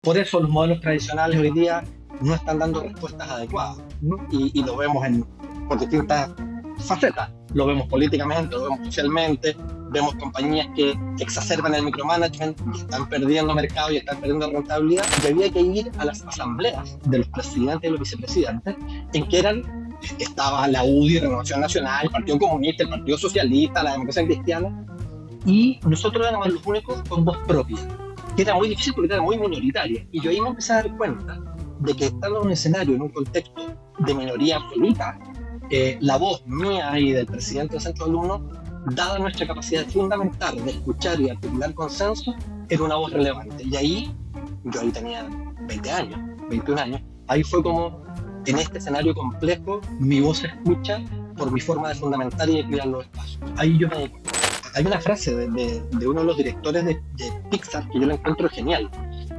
Por eso los modelos tradicionales hoy día no están dando respuestas adecuadas, ¿no? Y lo vemos por distintas facetas. Lo vemos políticamente, lo vemos socialmente, vemos compañías que exacerban el micromanagement y están perdiendo mercado y están perdiendo rentabilidad. Y había que ir a las asambleas de los presidentes y los vicepresidentes, en que estaba la UDI, Renovación Nacional, el Partido Comunista, el Partido Socialista, la Democracia Cristiana, y nosotros éramos los únicos con voz propia, que era muy difícil porque era muy minoritaria. Y yo ahí me empecé a dar cuenta de que estando en un escenario, en un contexto de minoría absoluta, la voz mía y del presidente del Centro de Alumnos, dada nuestra capacidad fundamental de escuchar y articular consenso, era una voz relevante. Y ahí, yo ahí tenía 20 años, 21 años, ahí fue como, en este escenario complejo, mi voz se escucha por mi forma de fundamentar y de cuidar los espacios. Ahí yo me di cuenta. Hay una frase de uno de los directores de Pixar que yo la encuentro genial,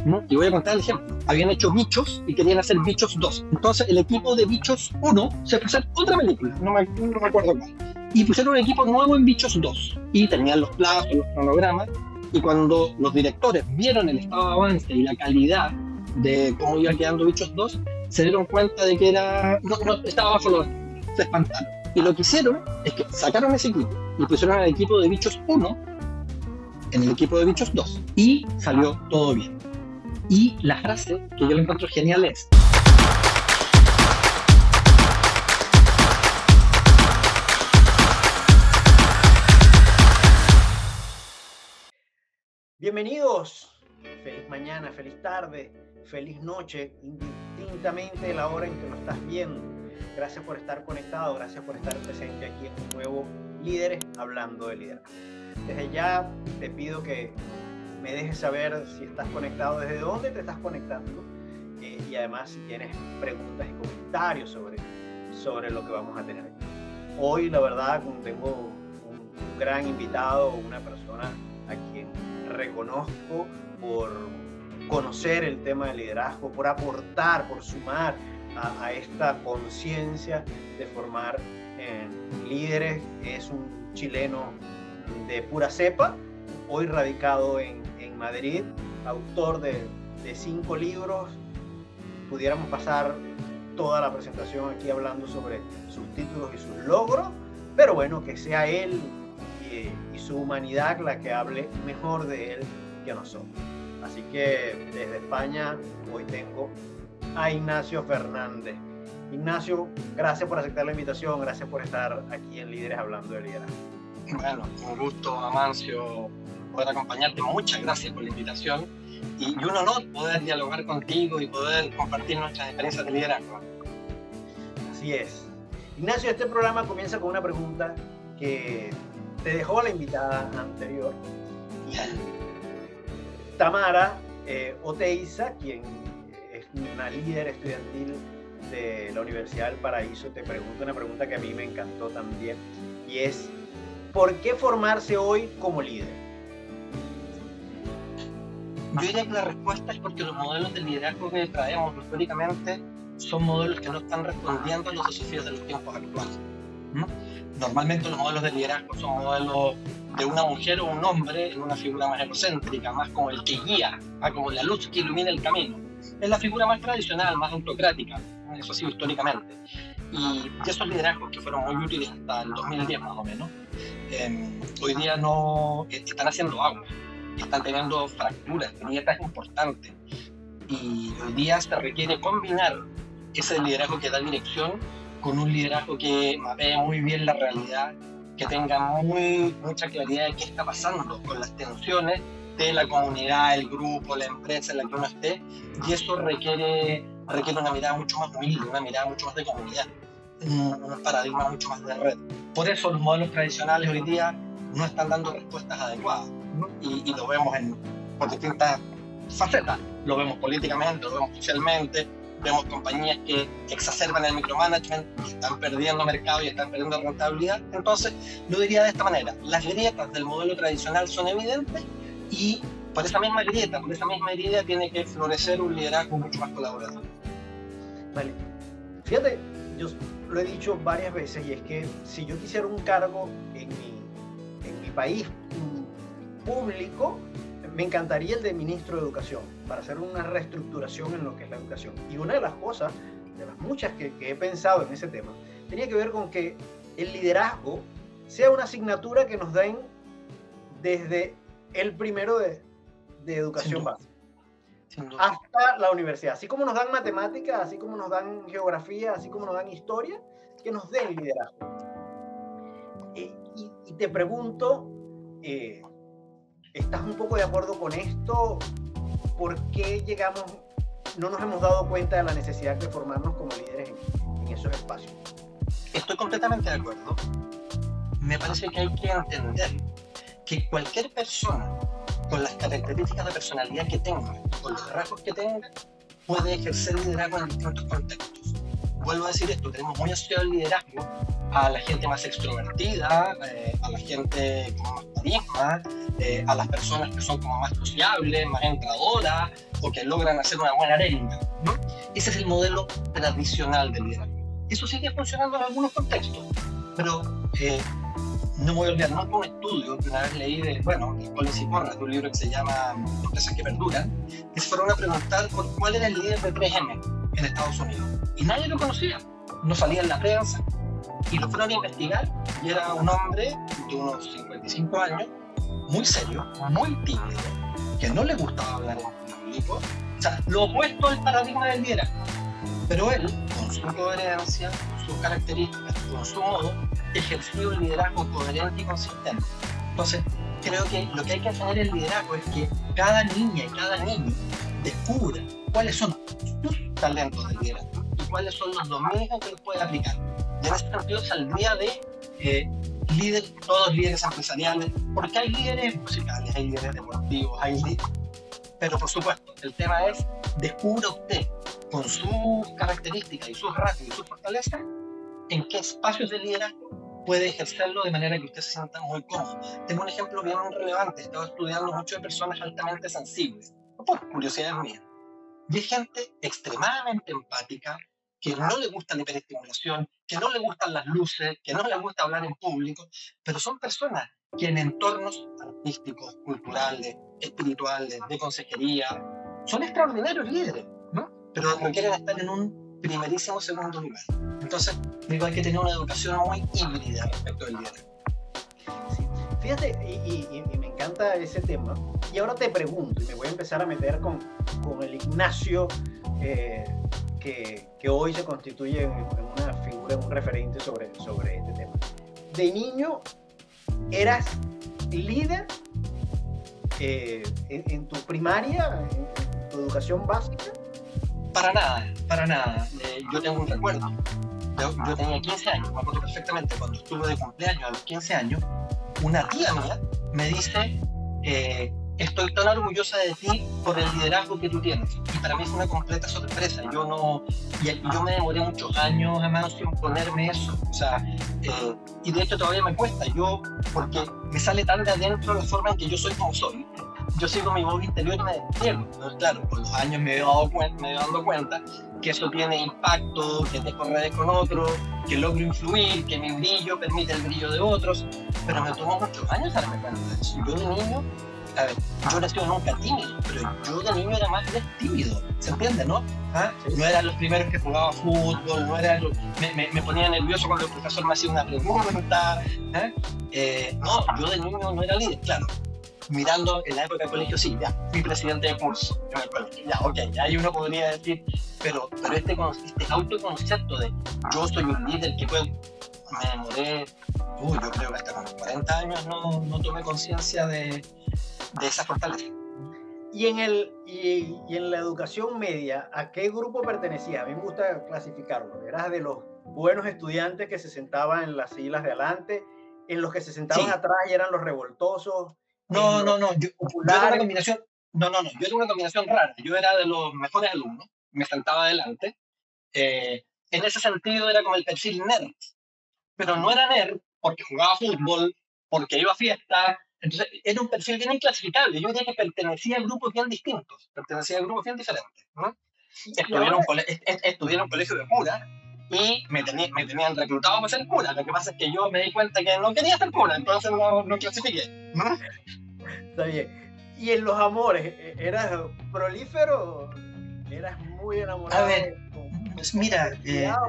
¿no? Y voy a contar el ejemplo. Habían hecho Bichos y querían hacer Bichos 2. Entonces el equipo de Bichos 1 se fue a hacer otra película, no me acuerdo cuál. Y pusieron un equipo nuevo en Bichos 2. Y tenían los plazos, los cronogramas. Y cuando los directores vieron el estado de avance y la calidad de cómo iba quedando Bichos 2, se dieron cuenta de que no estaba bajo los... se espantaron. Y lo que hicieron es que sacaron ese equipo y pusieron al equipo de Bichos 1 en el equipo de Bichos 2 y salió todo bien. Y la frase que yo la encuentro genial es: bienvenidos, feliz mañana, feliz tarde, feliz noche, indistintamente la hora en que lo estás viendo. Gracias por estar conectado, gracias por estar presente aquí en un nuevo Líderes Hablando de Liderazgo. Desde ya te pido que me dejes saber si estás conectado, desde dónde te estás conectando, y además si tienes preguntas y comentarios sobre lo que vamos a tener aquí. Hoy, la verdad, tengo un gran invitado, una persona a quien reconozco por conocer el tema del liderazgo, por aportar, por sumar a esta conciencia de formar líderes. Es un chileno de pura cepa, hoy radicado en Madrid, autor de 5 libros. Pudiéramos pasar toda la presentación aquí hablando sobre sus títulos y sus logros, pero bueno, que sea él y su humanidad la que hable mejor de él que nosotros. Así que desde España hoy tengo a Ignacio Fernández. Ignacio, gracias por aceptar la invitación, gracias por estar aquí en Líderes Hablando de Liderazgo. Bueno, un gusto, Amancio, poder acompañarte. Muchas gracias por la invitación y un honor poder dialogar contigo y poder compartir nuestras experiencias de liderazgo. Así es. Ignacio, este programa comienza con una pregunta que te dejó la invitada anterior. Tamara Oteiza, quien es una líder estudiantil de la Universidad del Paraíso, te pregunta una pregunta que a mí me encantó también, y es: ¿por qué formarse hoy como líder? Yo diría que la respuesta es porque los modelos de liderazgo que traemos históricamente son modelos que no están respondiendo a los desafíos de los tiempos actuales, ¿no? Normalmente los modelos de liderazgo son modelos de una mujer o un hombre en una figura más egocéntrica, más como el que guía, como la luz que ilumina el camino. Es la figura más tradicional, más autocrática, eso ha sido históricamente. Y esos liderazgos que fueron muy útiles hasta el 2010 más o menos, hoy día no están haciendo agua, están teniendo fracturas, grietas importantes. Y hoy día se requiere combinar ese liderazgo que da dirección con un liderazgo que mapee muy bien la realidad, que tenga mucha claridad de qué está pasando con las tensiones de la comunidad, el grupo, la empresa en la que uno esté, y eso requiere una mirada mucho más humilde, una mirada mucho más de comunidad, un paradigma mucho más de red. Por eso los modelos tradicionales hoy día no están dando respuestas adecuadas, ¿no? Y lo vemos por distintas facetas. Lo vemos políticamente, lo vemos socialmente, vemos compañías que exacerban el micromanagement y están perdiendo mercado y están perdiendo rentabilidad. Entonces, lo diría de esta manera: las grietas del modelo tradicional son evidentes y por esa misma grieta, por esa misma herida, tiene que florecer un liderazgo mucho más colaborador. Vale. Fíjate, yo lo he dicho varias veces, y es que si yo quisiera un cargo en mi país público, me encantaría el de ministro de Educación, para hacer una reestructuración en lo que es la educación. Y una de las cosas, de las muchas que he pensado en ese tema, tenía que ver con que el liderazgo sea una asignatura que nos den desde el primero de educación básica hasta la universidad. Así como nos dan matemáticas, así como nos dan geografía, así como nos dan historia, que nos den liderazgo. Y te pregunto, ¿estás un poco de acuerdo con esto? ¿Por qué no nos hemos dado cuenta de la necesidad de formarnos como líderes en esos espacios? Estoy completamente de acuerdo. Me parece que hay que entender que cualquier persona con las características de personalidad que tenga, con los rasgos que tenga, puede ejercer liderazgo en distintos contextos. Vuelvo a decir esto, tenemos muy asociado el liderazgo a la gente más extrovertida, a la gente con más carisma, a las personas que son como más sociables, más entradoras, o que logran hacer una buena arenga, ¿no? Ese es el modelo tradicional del liderazgo. Eso sigue funcionando en algunos contextos, pero no me voy a olvidar, no fue un estudio que una vez leí de Collins y Conrad, de un libro que se llama Empresas que Perduran, que se fueron a preguntar por cuál era el líder de 3M en Estados Unidos. Y nadie lo conocía, no salía en la prensa. Y lo fueron a investigar y era un hombre de unos 55 años, muy serio, muy tímido, que no le gustaba hablar en público. O sea, lo opuesto al paradigma del liderazgo. Pero él, con su coherencia, con sus características, con su modo, ejerció un liderazgo coherente y consistente. Entonces, creo que lo que hay que hacer en el liderazgo es que cada niña y cada niño descubra cuáles son sus talentos de liderazgo y cuáles son los dominios que los puede aplicar. Y en ese sentido saldría de todos líderes empresariales, porque hay líderes musicales, hay líderes deportivos, pero por supuesto, el tema es, descubra usted con sus características y sus rasgos y sus fortalezas, en qué espacios de liderazgo puede ejercerlo de manera que usted se sienta muy cómodo. Tengo un ejemplo bien relevante, he estado estudiando mucho de personas altamente sensibles, por curiosidades mías. Y hay gente extremadamente empática, que no le gusta la hiperestimulación, que no le gustan las luces, que no le gusta hablar en público, pero son personas que en entornos artísticos, culturales, espirituales, de consejería, son extraordinarios líderes, ¿no? Pero requieren estar en un primerísimo segundo nivel. Entonces, digo, hay que tener una educación muy híbrida respecto del liderazgo. Sí. Fíjate, y me encanta ese tema. Y ahora te pregunto, y me voy a empezar a meter con el Ignacio, que hoy se constituye en una figura, un referente sobre este tema. De niño, ¿eras líder en tu primaria, en tu educación básica? Para nada. Yo tengo un recuerdo. Yo tenía 15 años, me acuerdo perfectamente, cuando estuve de cumpleaños a los 15 años, una tía mía me dice, estoy tan orgullosa de ti por el liderazgo que tú tienes. Y para mí fue una completa sorpresa. Yo me demoré muchos años, además, sin ponerme eso. O sea, y de hecho todavía me cuesta, porque me sale tan de adentro la forma en que yo soy como soy. Yo sigo mi voz interior y me despierto. Entonces, claro, con los años me he dado cuenta que eso tiene impacto, que dejo redes con otros, que logro influir, que mi brillo permite el brillo de otros, pero me tomó muchos años darme cuenta de eso. Yo de niño, yo no he sido nunca tímido, pero yo de niño era más bien tímido, ¿se entiende, no? No eran los primeros que jugaba fútbol, me ponía nervioso cuando el profesor me hacía una pregunta, no, yo de niño no era líder, claro. Mirando en la época del colegio, sí, ya, fui presidente de curso en el colegio, ya, ok, ahí uno podría decir, pero este autoconcepto de yo soy un líder que puede, me demoré, yo creo que hasta con 40 años no tomé conciencia de esa fortaleza. Y en la educación media, ¿a qué grupo pertenecías? A mí me gusta clasificarlo. ¿Eras de los buenos estudiantes que se sentaban en las filas de adelante, en los que se sentaban atrás y eran los revoltosos? No, yo era una combinación, yo era una combinación rara. Yo era de los mejores alumnos, me sentaba adelante. En ese sentido era como el perfil nerd, pero no era nerd porque jugaba fútbol, porque iba a fiestas. Entonces era un perfil bien inclasificable. Yo diría que pertenecía a grupos bien distintos, pertenecía a grupos bien diferentes, ¿no? Estudié en un colegio de cura y me tenían reclutado para ser cura. Lo que pasa es que yo me di cuenta que no quería ser cura, entonces no clasifiqué, ¿no? Está bien. Y en los amores, ¿eras prolífero? ¿Eras muy A enamorado? ver, pues mira, Cuidado.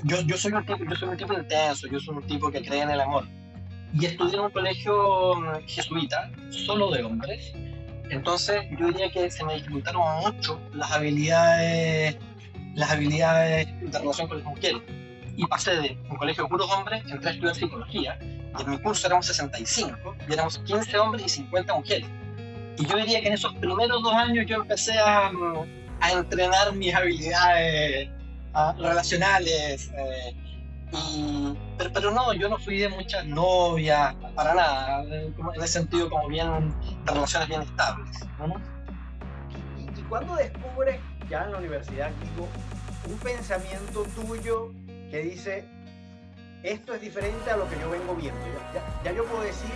yo soy un tipo intenso, yo soy un tipo que cree en el amor. Y estudié en un colegio jesuita, solo de hombres. Entonces yo diría que se me dificultaron mucho las habilidades de relación con las mujeres. Y pasé de un colegio de puros hombres, entré a estudiar psicología, y en mi curso éramos 65, y éramos 15 hombres y 50 mujeres. Y yo diría que en esos primeros 2 años yo empecé a entrenar mis habilidades relacionales. Pero no, yo no fui de muchas novias, para nada, en ese sentido como bien, de relaciones bien estables, ¿no? ¿Y cuándo descubres, ya en la universidad, Kiko, un pensamiento tuyo que dice, esto es diferente a lo que yo vengo viendo? Ya yo puedo decir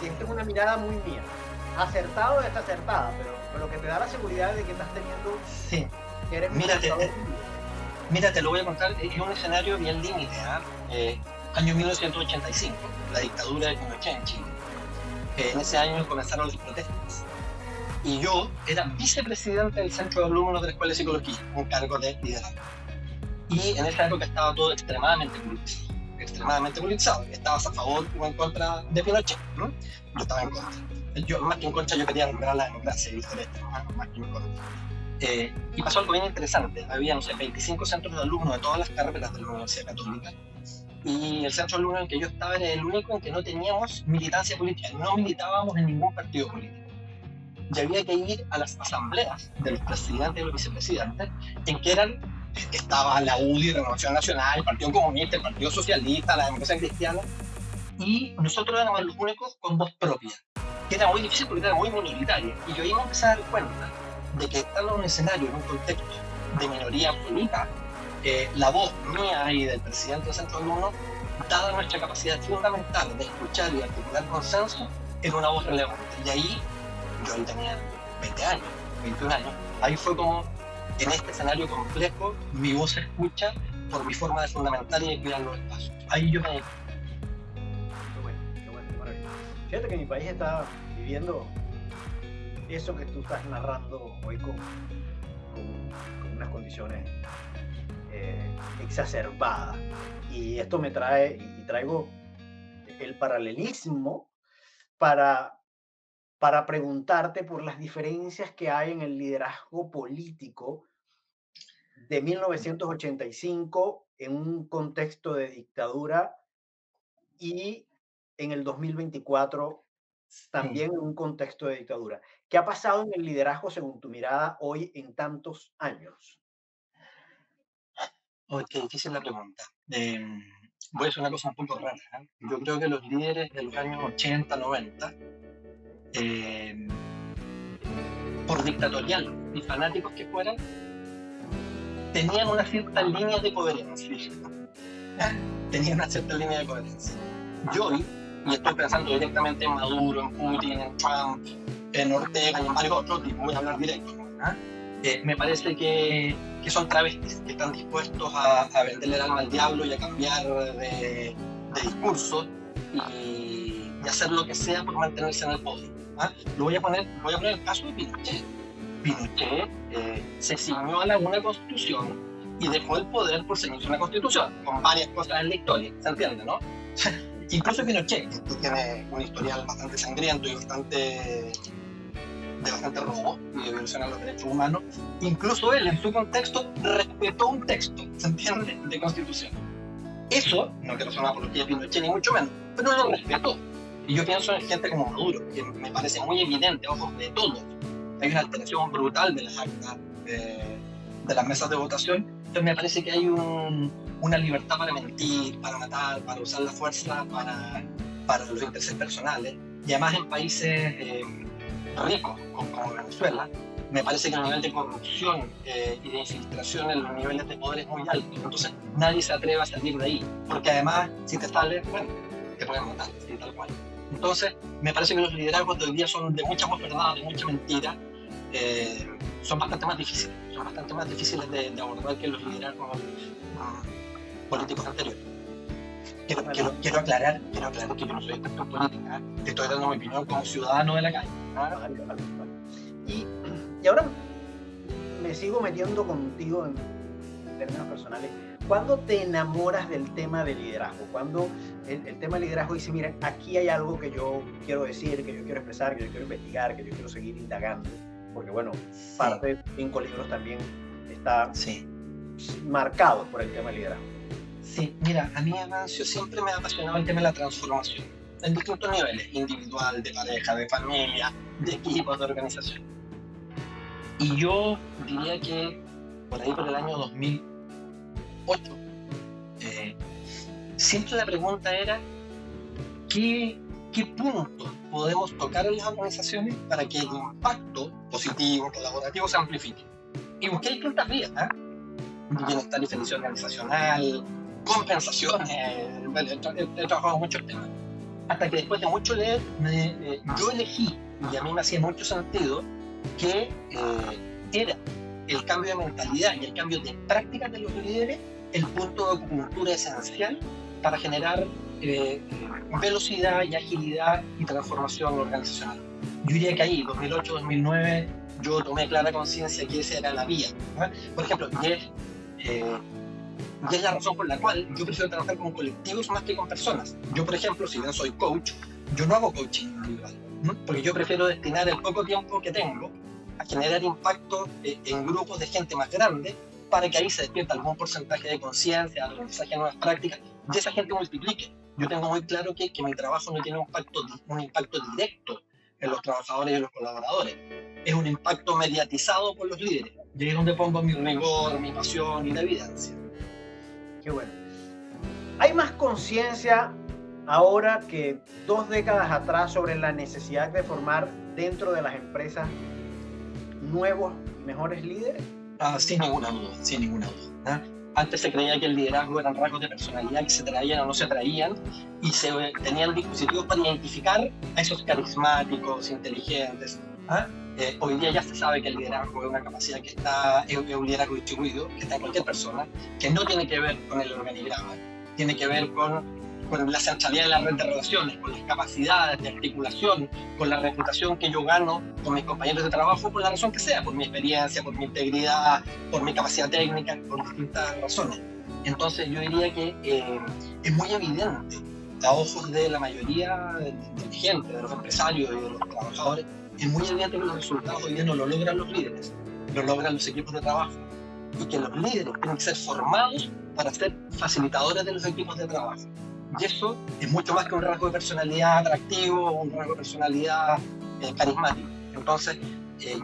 que esta es una mirada muy mía. Acertada o desacertada, pero que te da la seguridad de que estás teniendo... Sí. Que eres Mira, te lo voy a contar, es un escenario bien límite, año 1985, la dictadura de Pinochet en Chile. En ese año comenzaron las protestas. Y yo era vicepresidente del Centro de Alumnos de la Escuela de Psicología, un cargo de liderazgo. Y en esa época estaba todo extremadamente politizado. Estabas a favor o en contra de Pinochet, ¿no? Yo estaba en contra. Yo, más que en contra, yo quería recuperar la democracia y el derecho, más que en contra. Y pasó algo bien interesante. Había, no sé, 25 centros de alumnos de todas las carreras de la Universidad Católica. Y el centro de alumnos en que yo estaba era el único en que no teníamos militancia política. No militábamos en ningún partido político. Y había que ir a las asambleas de los presidentes y los vicepresidentes, en que estaba la UDI, Renovación Nacional, el Partido Comunista, el Partido Socialista, la Democracia Cristiana. Y nosotros éramos los únicos con voz propia, que era muy difícil porque era muy minoritaria. Y yo ahí me empecé a dar cuenta de que estando en un escenario, en un contexto de minoría absoluta, la voz mía y del presidente del centro de alumnos, dada nuestra capacidad fundamental de escuchar y articular consenso, era una voz relevante. Y ahí, yo ahí tenía 20 años, 21 años, ahí fue como, en este escenario complejo, mi voz se escucha por mi forma de fundamentar y de cuidar los espacios. Ahí yo me... Qué bueno, maravilla. Fíjate que mi país está viviendo eso que tú estás narrando hoy con unas condiciones exacerbadas. Y esto me trae, y traigo el paralelismo para preguntarte por las diferencias que hay en el liderazgo político de 1985 en un contexto de dictadura y en el 2024 también en un contexto de dictadura. ¿Qué ha pasado en el liderazgo según tu mirada hoy en tantos años? Oh, qué difícil la pregunta. Voy a decir una cosa un poco rara. Yo creo que los líderes de los años 80, 90, por dictatorial y fanáticos que fueran, tenían una cierta línea de coherencia. Tenían una cierta línea de coherencia. Yo hoy, y estoy pensando directamente en Maduro, en Putin, en Trump, en Ortega y en varios otros, y voy a hablar directo, me parece que son travestis, que están dispuestos a venderle el alma al diablo y a cambiar de discurso y hacer lo que sea por mantenerse en el poder. Voy a poner el caso de Pinochet. Pinochet se ciñó a una constitución y dejó el poder por ceñirse a una constitución, con varias cosas en la historia, ¿se entiende, no? Incluso Pinochet, que tiene un historial bastante sangriento y bastante robo y de violación a los derechos humanos, incluso él en su contexto respetó un texto, ¿se entiende?, de constitución. Eso, no quiero ser una apología de Pinochet ni mucho menos, pero lo respetó. Y yo pienso en gente como Maduro, que me parece muy evidente a ojos de todos. Hay una alteración brutal de las actas de las mesas de votación. Entonces me parece que hay una libertad para mentir, para matar, para usar la fuerza para los intereses personales. Y además en países ricos como Venezuela, me parece que el nivel de corrupción y de infiltración en los niveles de poder es muy alto. Entonces nadie se atreve a salir de ahí, porque además si te sales, bueno, te pueden matar, y tal cual. Entonces me parece que los liderazgos de hoy día son de mucha más verdad, de mucha mentira, son bastante más difíciles de abordar que los liderazgos políticos anteriores. Quiero aclarar que yo no soy experto en política, te estoy dando mi opinión como ciudadano de la calle. Vale, vale, vale. Y ahora me sigo metiendo contigo en términos personales. ¿Cuándo te enamoras del tema de liderazgo? Cuando el tema de liderazgo dice, mira, aquí hay algo que yo quiero decir, que yo quiero expresar, que yo quiero investigar, que yo quiero seguir indagando. Porque bueno, parte de 5 libros también está marcado por el tema de liderazgo. Sí, mira, a mí, Amancio, siempre me ha apasionado el tema de la transformación, en distintos niveles, individual, de pareja, de familia, de equipos, de organización. Y yo diría que por ahí, por el año 2008, siempre la pregunta era ¿qué puntos podemos tocar en las organizaciones para que el impacto positivo, colaborativo se amplifique? Y busqué distintas vías, bienestar y felicidad organizacional, compensaciones, bueno, he trabajado muchos temas. Hasta que después de mucho leer, yo elegí, y a mí me hacía mucho sentido, que era el cambio de mentalidad y el cambio de prácticas de los líderes el punto de acupuntura esencial para generar velocidad y agilidad y transformación organizacional. Yo diría que ahí, 2008-2009, yo tomé clara conciencia que esa era la vía, ¿no? Por ejemplo, y es la razón por la cual yo prefiero trabajar con colectivos más que con personas. Yo, por ejemplo, si bien soy coach, yo no hago coaching individual, ¿no? Porque yo prefiero destinar el poco tiempo que tengo a generar impacto en grupos de gente más grande para que ahí se despierta algún porcentaje de conciencia, aprendizaje de nuevas prácticas, y esa gente multiplique. Yo tengo muy claro que mi trabajo no tiene un impacto directo en los trabajadores y en los colaboradores. Es un impacto mediatizado por los líderes. Y ahí es donde pongo mi rigor, mi pasión y la evidencia. Qué bueno. Hay más conciencia ahora que 2 décadas atrás sobre la necesidad de formar dentro de las empresas nuevos y mejores líderes. Sin ninguna duda. Antes se creía que el liderazgo eran rasgos de personalidad que se traían o no se traían, y se tenían dispositivos para identificar a esos carismáticos, inteligentes. Hoy día ya se sabe que el liderazgo es una capacidad que es un liderazgo distribuido, que está en cualquier persona, que no tiene que ver con el organigrama, tiene que ver con la centralidad de la red de relaciones, con las capacidades de articulación, con la reputación que yo gano con mis compañeros de trabajo, por la razón que sea, por mi experiencia, por mi integridad, por mi capacidad técnica, por distintas razones. Entonces yo diría que es muy evidente a ojos de la mayoría de la gente, de los empresarios y de los trabajadores, es muy evidente que los resultados hoy día no lo logran los líderes, lo logran los equipos de trabajo, y que los líderes tienen que ser formados para ser facilitadores de los equipos de trabajo. Y eso es mucho más que un rasgo de personalidad atractivo, un rasgo de personalidad carismático. Entonces,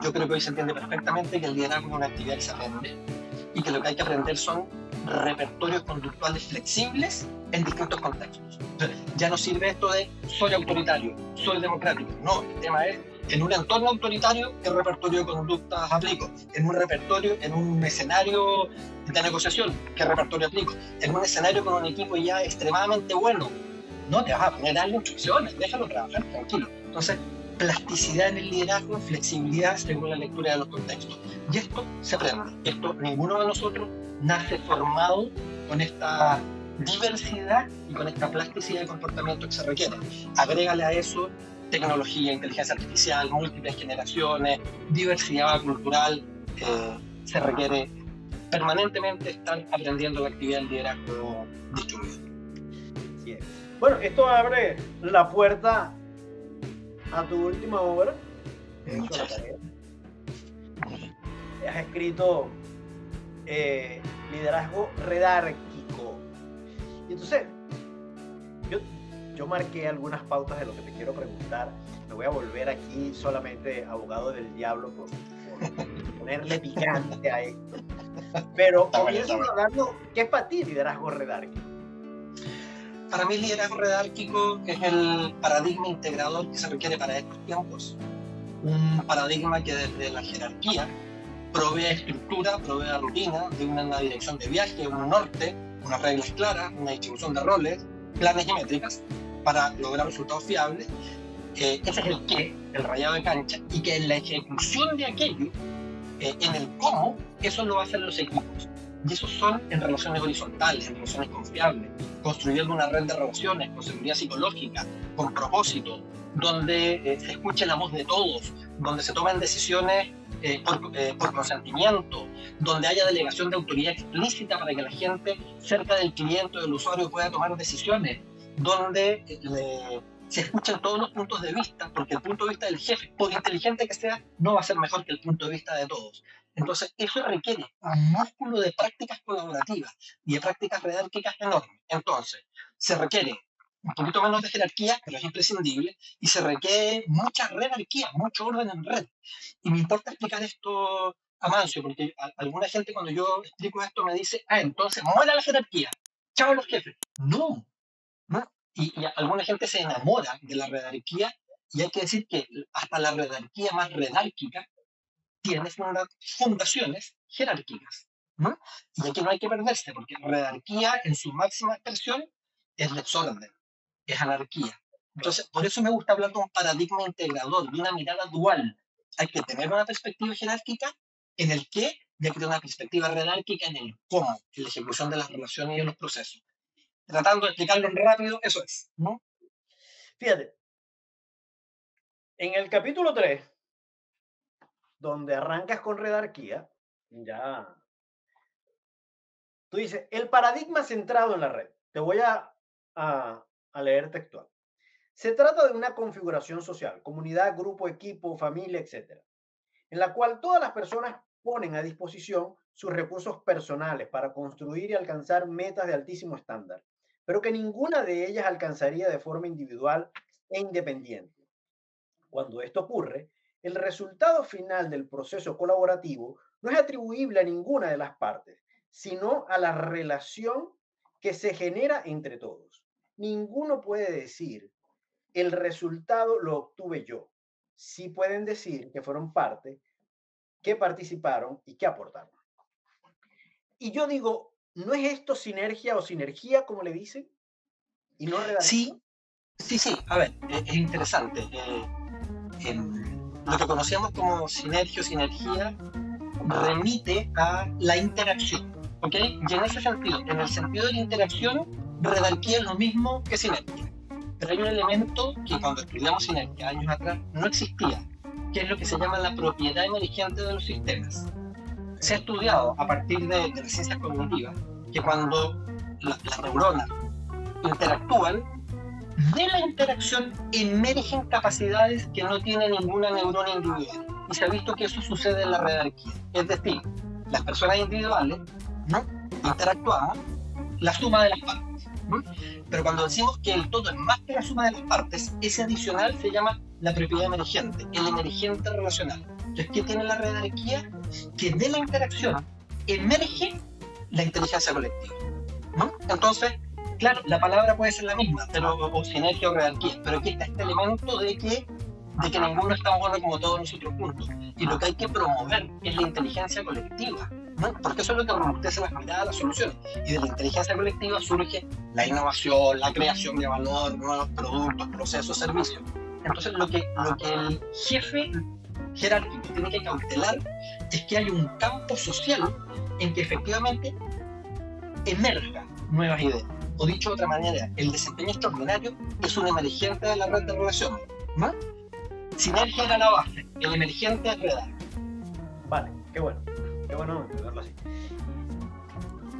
yo creo que hoy se entiende perfectamente que el liderazgo es una actividad que se aprende, y que lo que hay que aprender son repertorios conductuales flexibles en distintos contextos. Entonces, ya no sirve esto de soy autoritario, soy democrático. No, el tema es, en un entorno autoritario, ¿qué repertorio de conductas aplico? En un escenario de negociación, ¿qué repertorio aplico? En un escenario con un equipo ya extremadamente bueno, no te vas a poner a darle instrucciones, déjalo trabajar tranquilo. Entonces, plasticidad en el liderazgo, flexibilidad según la lectura de los contextos. Y esto se aprende. Esto, ninguno de nosotros nace formado con esta diversidad y con esta plasticidad de comportamiento que se requiere. Agrégale a eso tecnología, inteligencia artificial, múltiples generaciones, diversidad cultural. Se requiere permanentemente estar aprendiendo la actividad del liderazgo distribuido. Sí. Bueno, esto abre la puerta a tu última obra. Has escrito liderazgo redárquico. Y entonces, yo marqué algunas pautas de lo que te quiero preguntar. Me voy a volver aquí solamente abogado del diablo por ponerle picante a esto. Pero comienzo hablando, ¿qué es para ti liderazgo redárquico? Para mí el liderazgo redárquico es el paradigma integrador que se requiere para estos tiempos. Un paradigma que desde la jerarquía provee estructura, provee rutina, de una dirección de viaje, un norte, unas reglas claras, una distribución de roles, planes y métricas para lograr resultados fiables. Ese es el qué, el rayado de cancha, y que en la ejecución de aquello, en el cómo, eso lo hacen los equipos. Y esos son en relaciones horizontales, en relaciones confiables, construyendo una red de relaciones con seguridad psicológica, con propósito, donde se escuche la voz de todos, donde se tomen decisiones por consentimiento, donde haya delegación de autoridad explícita para que la gente cerca del cliente o del usuario pueda tomar decisiones, donde se escuchan todos los puntos de vista, porque el punto de vista del jefe, por inteligente que sea, no va a ser mejor que el punto de vista de todos. Entonces, eso requiere un músculo de prácticas colaborativas y de prácticas redárquicas enormes. Entonces, se requiere un poquito menos de jerarquía, pero es imprescindible, y se requiere mucha redarquía, mucho orden en red. Y me importa explicar esto a Mancio, porque alguna gente cuando yo explico esto me dice, entonces muera la jerarquía, chao los jefes. No. Y alguna gente se enamora de la redarquía, y hay que decir que hasta la redarquía más redárquica tiene fundaciones jerárquicas, ¿no? Y aquí no hay que perderse, porque redarquía en su máxima expresión es desorden, es anarquía. Entonces, por eso me gusta hablar de un paradigma integrador, de una mirada dual. Hay que tener una perspectiva jerárquica en el qué, y hay que tener una perspectiva redárquica en el cómo, en la ejecución de las relaciones y en los procesos. Tratando de explicarlo rápido, eso es, ¿no? Fíjate, en el capítulo 3, donde arrancas con redarquía, ya tú dices, el paradigma centrado en la red. Te voy a leer textual. Se trata de una configuración social, comunidad, grupo, equipo, familia, etc., en la cual todas las personas ponen a disposición sus recursos personales para construir y alcanzar metas de altísimo estándar, pero que ninguna de ellas alcanzaría de forma individual e independiente. Cuando esto ocurre, el resultado final del proceso colaborativo no es atribuible a ninguna de las partes, sino a la relación que se genera entre todos. Ninguno puede decir, el resultado lo obtuve yo. Sí pueden decir que fueron parte, que participaron y que aportaron. Y yo digo, ¿no es esto sinergia o sinergia, como le dicen? ¿Y no redacción? Sí. A ver, es interesante. Lo que conocíamos como sinergia o sinergia remite a la interacción, ¿ok? Y en ese sentido, en el sentido de la interacción, redarquía es lo mismo que sinergia. Pero hay un elemento que cuando estudiamos sinergia años atrás no existía, que es lo que se llama la propiedad emergente de los sistemas. Se ha estudiado a partir de las ciencias cognitivas que cuando las neuronas interactúan, de la interacción emergen capacidades que no tiene ninguna neurona individual. Y se ha visto que eso sucede en la redarquía. Es decir, las personas individuales, ¿no?, interactuamos la suma de las partes, ¿no? Pero cuando decimos que el todo es más que la suma de las partes, ese adicional se llama la propiedad emergente, el emergente relacional. Entonces, ¿qué tiene la redarquía? Que de la interacción emerge la inteligencia colectiva, ¿no? Entonces, claro, la palabra puede ser la misma, o sinergia o redarquía, pero aquí está este elemento de que ninguno es tan bueno como todos nosotros juntos. Y lo que hay que promover es la inteligencia colectiva, ¿no? Porque eso es lo que robustece las miradas, las soluciones. Y de la inteligencia colectiva surge la innovación, la creación de valor, nuevos productos, procesos, servicios. Entonces, lo que el jefe jerárquico tiene que cautelar es que hay un campo social en que efectivamente emerjan nuevas ideas. O dicho de otra manera, el desempeño extraordinario es un emergente de la red de relaciones, ¿no? Sinergia era la base, el emergente es redar. Vale, qué bueno entenderlo así.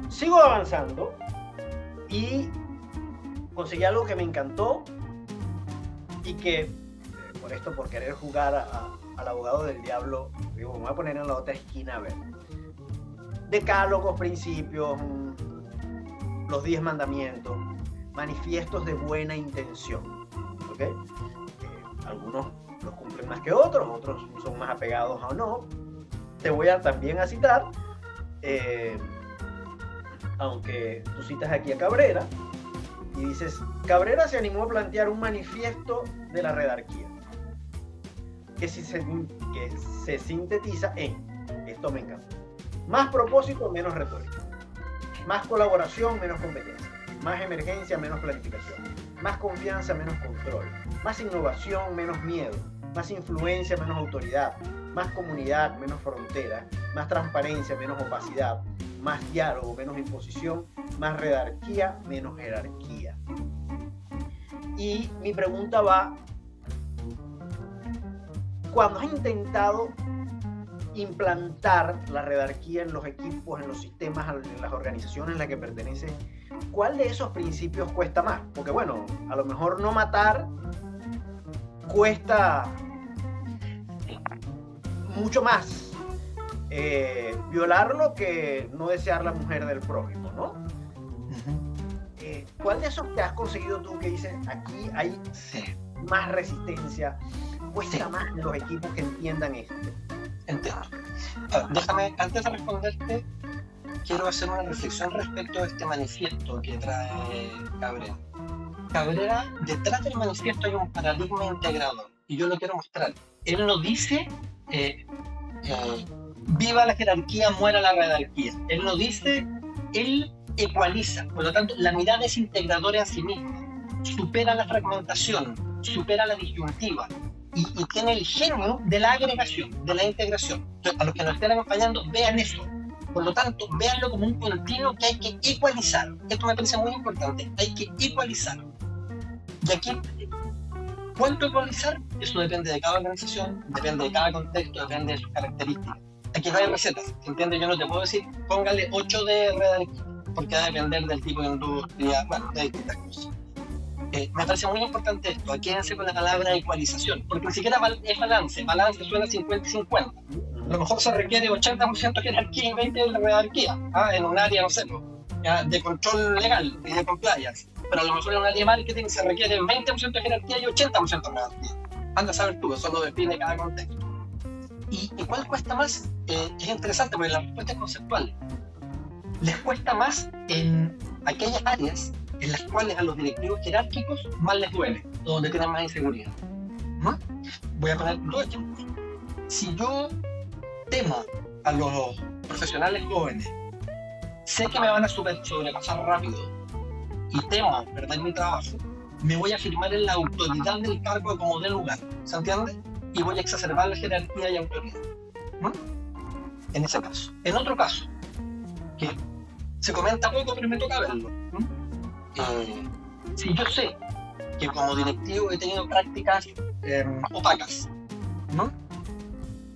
Sigo avanzando y conseguí algo que me encantó y que, por querer jugar al abogado del diablo, digo, me voy a poner en la otra esquina a ver. Decálogos, principios, los 10 mandamientos, manifiestos de buena intención, ¿ok? Algunos los cumplen más que otros son más apegados o no. Te voy también a citar, aunque tú citas aquí a Cabrera, y dices, Cabrera se animó a plantear un manifiesto de la redarquía, que se sintetiza en, esto me encanta, más propósito, menos retórica, más colaboración, menos competencia, más emergencia, menos planificación, más confianza, menos control, más innovación, menos miedo, más influencia, menos autoridad, más comunidad, menos frontera, más transparencia, menos opacidad, más diálogo, menos imposición, más redarquía, menos jerarquía. Y mi pregunta va, cuando has intentado implantar la redarquía en los equipos, en los sistemas, en las organizaciones en las que perteneces, ¿cuál de esos principios cuesta más? Porque bueno, a lo mejor no matar cuesta mucho más violarlo que no desear la mujer del prójimo, ¿no? ¿Cuál de esos te has conseguido tú que dices, aquí hay más resistencia, cuesta más en los equipos que entiendan esto? Entiendo. Déjame, antes de responderte, quiero hacer una reflexión respecto a este manifiesto que trae Cabrera. Cabrera, detrás del manifiesto hay un paradigma integrador, y yo lo quiero mostrar. Él no dice, viva la jerarquía, muera la redarquía. Él no dice, él ecualiza. Por lo tanto, la mirada es integradora en sí misma. Supera la fragmentación, supera la disyuntiva. Y tiene el genio de la agregación, de la integración. Entonces, a los que nos estén acompañando, vean eso. Por lo tanto, véanlo como un continuo que hay que ecualizar. Esto me parece muy importante. Hay que ecualizar. Y aquí, ¿cuánto ecualizar? Eso depende de cada organización, depende de cada contexto, depende de sus características. Aquí no hay recetas, ¿entiendes? Yo no te puedo decir, póngale 8 de redarquía, porque va a depender del tipo de industria, bueno, de distintas cosas. Me parece muy importante esto, quédense con la palabra ecualización, porque ni siquiera es balance, balance suena 50-50. A lo mejor se requiere 80% jerarquía y 20% de redarquía, en un área, no sé, de control legal y de compliance, pero a lo mejor en un área de marketing se requiere 20% de jerarquía y 80% de redarquía. Anda a saber tú, eso lo define cada contexto. ¿Y cuál cuesta más? Es interesante porque la respuesta es conceptual. Les cuesta más en aquellas áreas en las cuales a los directivos jerárquicos más les duele, o donde tienen más inseguridad. ¿No? Voy a poner 2 ejemplos. Si yo temo a los profesionales jóvenes, sé que me van a sobrepasar rápido y temo perder mi trabajo, me voy a firmar en la autoridad del cargo como de lugar, ¿se entiende? Y voy a exacerbar la jerarquía y autoridad, ¿no? En ese caso. En otro caso, que se comenta poco pero me toca verlo, ¿no? Si yo sé que como directivo he tenido prácticas opacas, ¿no?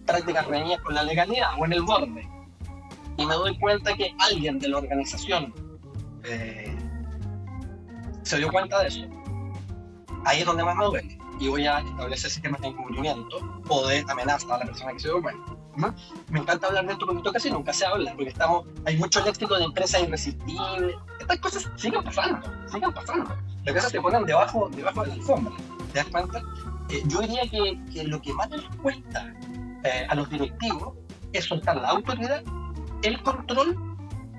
Prácticas reñidas con la legalidad o en el borde, y me doy cuenta que alguien de la organización se dio cuenta de eso, ahí es donde más me duele y voy a establecer sistemas de encubrimiento o de amenaza a la persona que se dio cuenta, ¿no? Me encanta hablar de esto porque esto casi nunca se habla, porque hay mucho léxico de empresas irresistibles. Estas cosas siguen pasando. Las cosas se ponen debajo de la alfombra, ¿te das cuenta? Yo diría que lo que más les cuesta a los directivos es soltar la autoridad, el control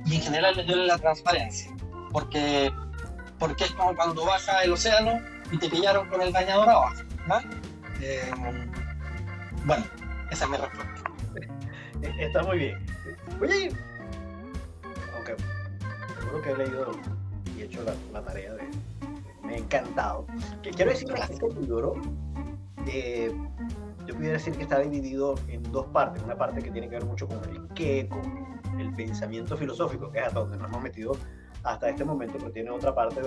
y en general les duele la transparencia, porque es como cuando baja el océano y te pillaron con el bañador abajo, ¿no? Bueno, esa es mi respuesta. Está muy bien. Oye, aunque seguro que he leído y he hecho la tarea me ha encantado. Quiero decir que este libro, yo pudiera decir que está dividido en 2 partes. Una parte que tiene que ver mucho con con el pensamiento filosófico, que es hasta donde nos hemos metido hasta este momento, pero tiene otra parte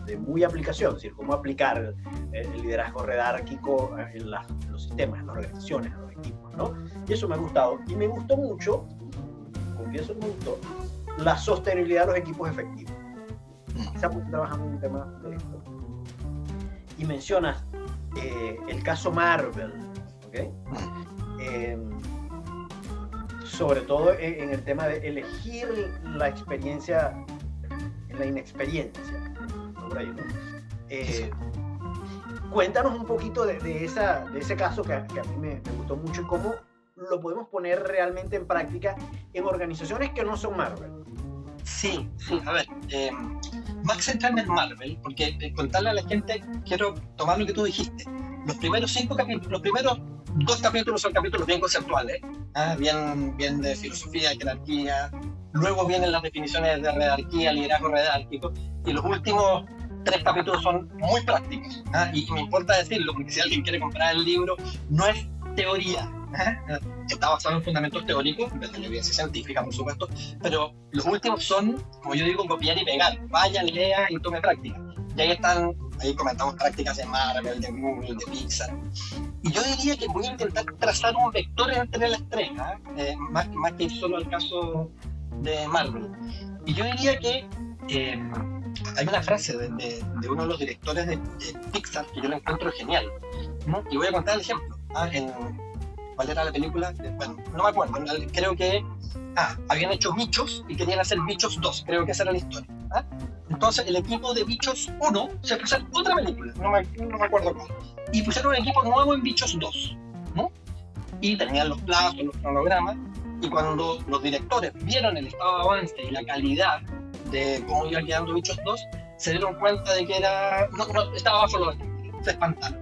de muy aplicación, es decir, cómo aplicar el liderazgo redárquico en los sistemas, en las organizaciones, en los equipos, ¿no? Y eso me ha gustado. Y me gustó mucho, confieso que me gustó, la sostenibilidad de los equipos efectivos. Quizás porque trabajamos en un tema de esto. Y mencionas el caso Marvel, ¿ok? Sobre todo en el tema de elegir la experiencia en la inexperiencia, ¿no? Por ahí, ¿no? Cuéntanos un poquito de ese caso que a mí me gustó mucho y cómo lo podemos poner realmente en práctica en organizaciones que no son Marvel. Sí, a ver, más centrarme en Marvel, porque contarle a la gente, quiero tomar lo que tú dijiste. Los primeros 5 capítulos, los primeros 2 capítulos son capítulos bien conceptuales, bien de filosofía, de jerarquía. Luego vienen las definiciones de redarquía, liderazgo redárquico, y los últimos 3 capítulos son muy prácticos, ¿ah? Y me importa decirlo, porque si alguien quiere comprar el libro, no es teoría, ¿ah? Está basado en fundamentos teóricos, en vez de la evidencia científica, por supuesto, pero los últimos son, como yo digo, copiar y pegar. Vaya, lea y tome práctica. Y ahí están, ahí comentamos prácticas de Marvel, de Google, de Pixar. Y yo diría que voy a intentar trazar un vector entre las tres, más que ir solo al caso de Marvel. Y yo diría que hay una frase de uno de los directores de Pixar que yo la encuentro genial, ¿no? Y voy a contar el ejemplo. ¿Cuál era la película? Bueno, no me acuerdo. Creo que habían hecho Bichos y querían hacer Bichos 2. Creo que esa era la historia. Entonces el equipo de Bichos 1 se fue a hacer otra película, no me acuerdo cuál. Y pusieron un equipo nuevo en Bichos 2, ¿no? Y tenían los plazos, los cronogramas. Y cuando los directores vieron el estado de avance y la calidad de cómo iba quedando Bichos 2, se dieron cuenta de que no estaba bajo los estándares. Se espantaron.